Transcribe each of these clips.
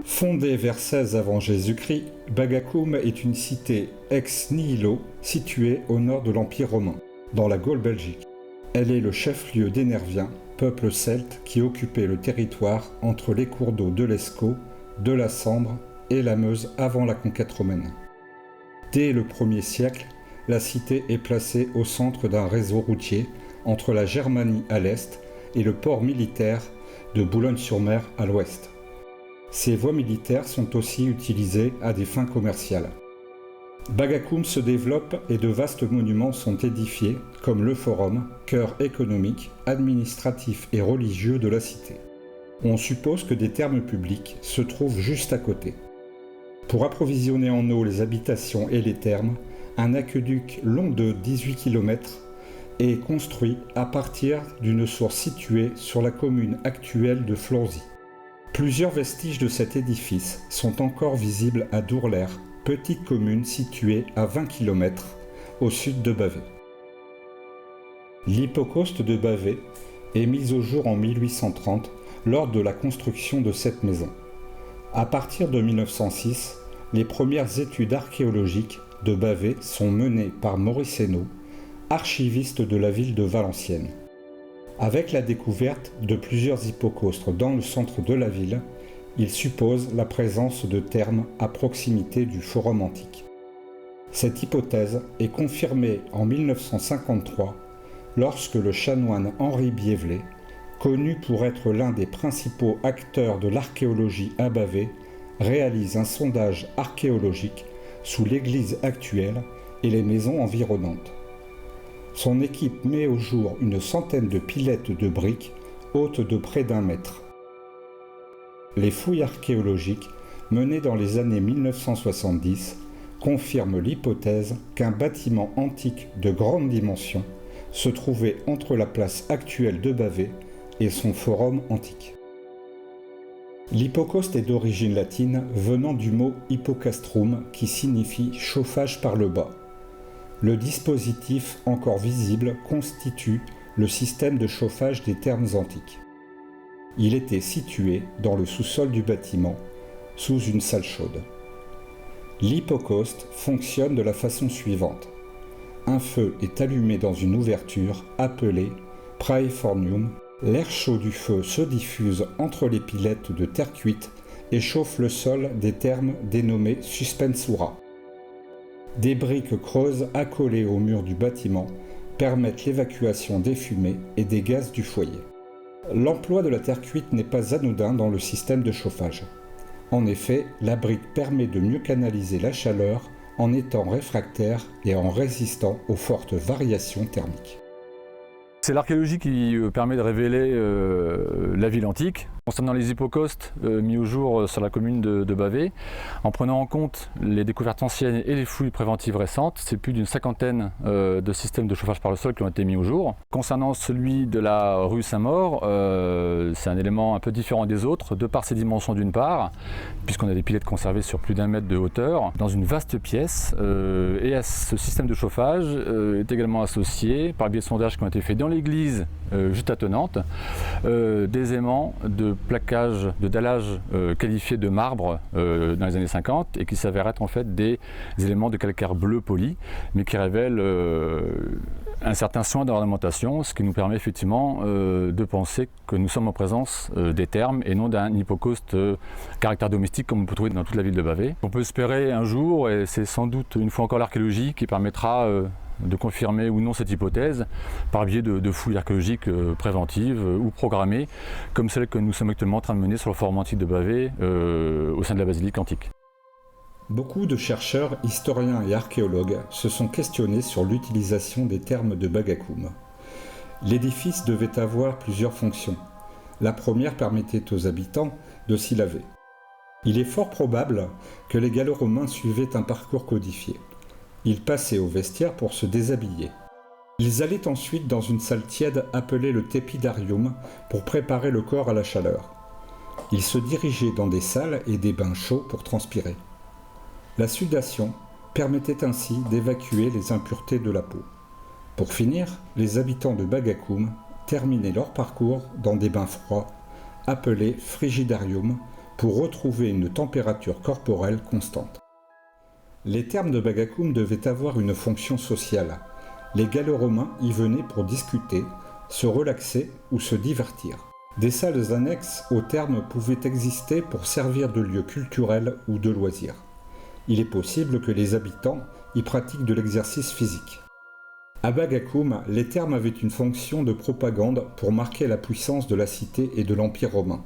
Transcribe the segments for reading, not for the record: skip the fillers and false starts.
Fondée vers 16 avant Jésus-Christ, Bagakoum est une cité ex nihilo située au nord de l'Empire romain, dans la Gaule belgique. Elle est le chef-lieu des Nerviens, peuple celte qui occupait le territoire entre les cours d'eau de l'Escaut, de la Sambre et la Meuse avant la conquête romaine. Dès le 1er siècle, la cité est placée au centre d'un réseau routier entre la Germanie à l'est et le port militaire de Boulogne-sur-Mer à l'ouest. Ces voies militaires sont aussi utilisées à des fins commerciales. Bagakoum se développe et de vastes monuments sont édifiés, comme le Forum, cœur économique, administratif et religieux de la cité. On suppose que des thermes publics se trouvent juste à côté. Pour approvisionner en eau les habitations et les thermes, un aqueduc long de 18 km est construit à partir d'une source située sur la commune actuelle de Florzy. Plusieurs vestiges de cet édifice sont encore visibles à Dourlers, petite commune située à 20 km au sud de Bavay. L'hypocauste de Bavay est mise au jour en 1830 lors de la construction de cette maison. À partir de 1906, les premières études archéologiques de Bavay sont menées par Maurice Hainaut, archiviste de la ville de Valenciennes. Avec la découverte de plusieurs hypocaustres dans le centre de la ville, il suppose la présence de thermes à proximité du forum antique. Cette hypothèse est confirmée en 1953 lorsque le chanoine Henri Biévelet, connu pour être l'un des principaux acteurs de l'archéologie à Bavay, réalise un sondage archéologique sous l'église actuelle et les maisons environnantes. Son équipe met au jour une centaine de pilettes de briques hautes de près d'1 mètre. Les fouilles archéologiques menées dans les années 1970 confirment l'hypothèse qu'un bâtiment antique de grande dimension se trouvait entre la place actuelle de Bavay et son forum antique. L'hypocauste est d'origine latine venant du mot hypocastrum qui signifie chauffage par le bas. Le dispositif encore visible constitue le système de chauffage des thermes antiques. Il était situé dans le sous-sol du bâtiment, sous une salle chaude. L'hypocauste fonctionne de la façon suivante. Un feu est allumé dans une ouverture appelée praefornium. L'air chaud du feu se diffuse entre les pilettes de terre cuite et chauffe le sol des thermes dénommés suspensura. Des briques creuses accolées au mur du bâtiment permettent l'évacuation des fumées et des gaz du foyer. L'emploi de la terre cuite n'est pas anodin dans le système de chauffage. En effet, la brique permet de mieux canaliser la chaleur en étant réfractaire et en résistant aux fortes variations thermiques. C'est l'archéologie qui permet de révéler la ville antique. Concernant les hypocaustes mis au jour sur la commune de Bavay, en prenant en compte les découvertes anciennes et les fouilles préventives récentes, c'est plus d'une 50aine de systèmes de chauffage par le sol qui ont été mis au jour. Concernant celui de la rue Saint-Maur, c'est un élément un peu différent des autres, de par ses dimensions d'une part, puisqu'on a des pilettes conservées sur plus d'1 mètre de hauteur, dans une vaste pièce, et à ce système de chauffage est également associé, par le biais de sondages qui ont été faits dans l'église juste attenante, des aimants de plaquage, de dallage qualifiés de marbre dans les années 50 et qui s'avèrent être en fait des éléments de calcaire bleu poli, mais qui révèlent un certain soin dans l'ornementation, ce qui nous permet effectivement de penser que nous sommes en présence des thermes et non d'un hypocauste caractère domestique comme on peut trouver dans toute la ville de Bavay. On peut espérer un jour, et c'est sans doute une fois encore l'archéologie qui permettra de confirmer ou non cette hypothèse par biais de fouilles archéologiques préventives ou programmées, comme celle que nous sommes actuellement en train de mener sur le forum antique de Bavay au sein de la basilique antique. Beaucoup de chercheurs, historiens et archéologues se sont questionnés sur l'utilisation des thermes de Bagakoum. L'édifice devait avoir plusieurs fonctions. La première permettait aux habitants de s'y laver. Il est fort probable que les Gallo-Romains suivaient un parcours codifié. Ils passaient au vestiaire pour se déshabiller. Ils allaient ensuite dans une salle tiède appelée le tepidarium pour préparer le corps à la chaleur. Ils se dirigeaient dans des salles et des bains chauds pour transpirer. La sudation permettait ainsi d'évacuer les impuretés de la peau. Pour finir, les habitants de Bagakoum terminaient leur parcours dans des bains froids, appelés frigidarium, pour retrouver une température corporelle constante. Les thermes de Bagakoum devaient avoir une fonction sociale. Les Gallo-Romains y venaient pour discuter, se relaxer ou se divertir. Des salles annexes aux thermes pouvaient exister pour servir de lieu culturel ou de loisirs. Il est possible que les habitants y pratiquent de l'exercice physique. À Bagakoum, les thermes avaient une fonction de propagande pour marquer la puissance de la cité et de l'Empire romain.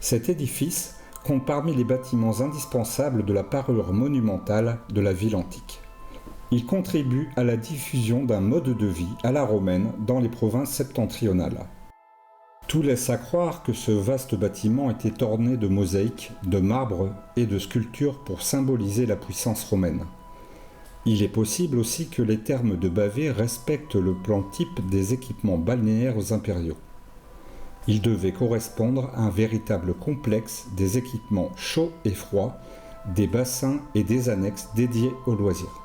Cet édifice compte parmi les bâtiments indispensables de la parure monumentale de la ville antique. Il contribue à la diffusion d'un mode de vie à la romaine dans les provinces septentrionales. Tout laisse à croire que ce vaste bâtiment était orné de mosaïques, de marbre et de sculptures pour symboliser la puissance romaine. Il est possible aussi que les thermes de Bavay respectent le plan type des équipements balnéaires impériaux. Il devait correspondre à un véritable complexe des équipements chauds et froids, des bassins et des annexes dédiés aux loisirs.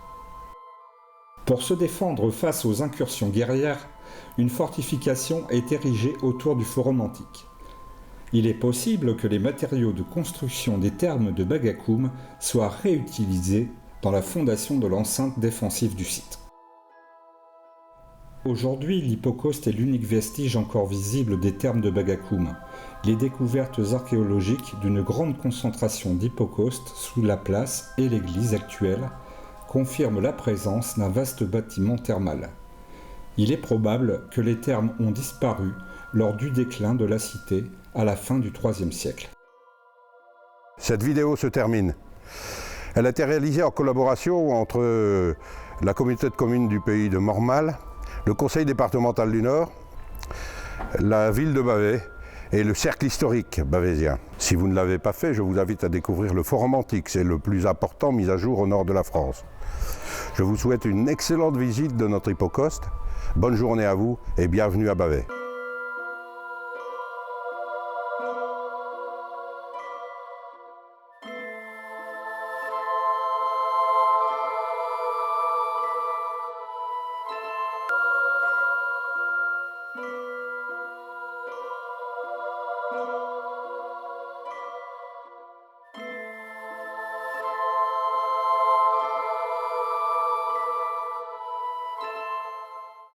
Pour se défendre face aux incursions guerrières, une fortification est érigée autour du forum antique. Il est possible que les matériaux de construction des thermes de Bagakoum soient réutilisés dans la fondation de l'enceinte défensive du site. Aujourd'hui, l'hypocauste est l'unique vestige encore visible des thermes de Bagakoum. Les découvertes archéologiques d'une grande concentration d'hypocaustes sous la place et l'église actuelle confirment la présence d'un vaste bâtiment thermal. Il est probable que les thermes ont disparu lors du déclin de la cité à la fin du IIIe siècle. Cette vidéo se termine. Elle a été réalisée en collaboration entre la communauté de communes du pays de Mormal, le conseil départemental du Nord, la ville de Bavay et le cercle historique bavésien. Si vous ne l'avez pas fait, je vous invite à découvrir le Forum Antique. C'est le plus important mis à jour au nord de la France. Je vous souhaite une excellente visite de notre hypocauste. Bonne journée à vous et bienvenue à Bavay. Thank you.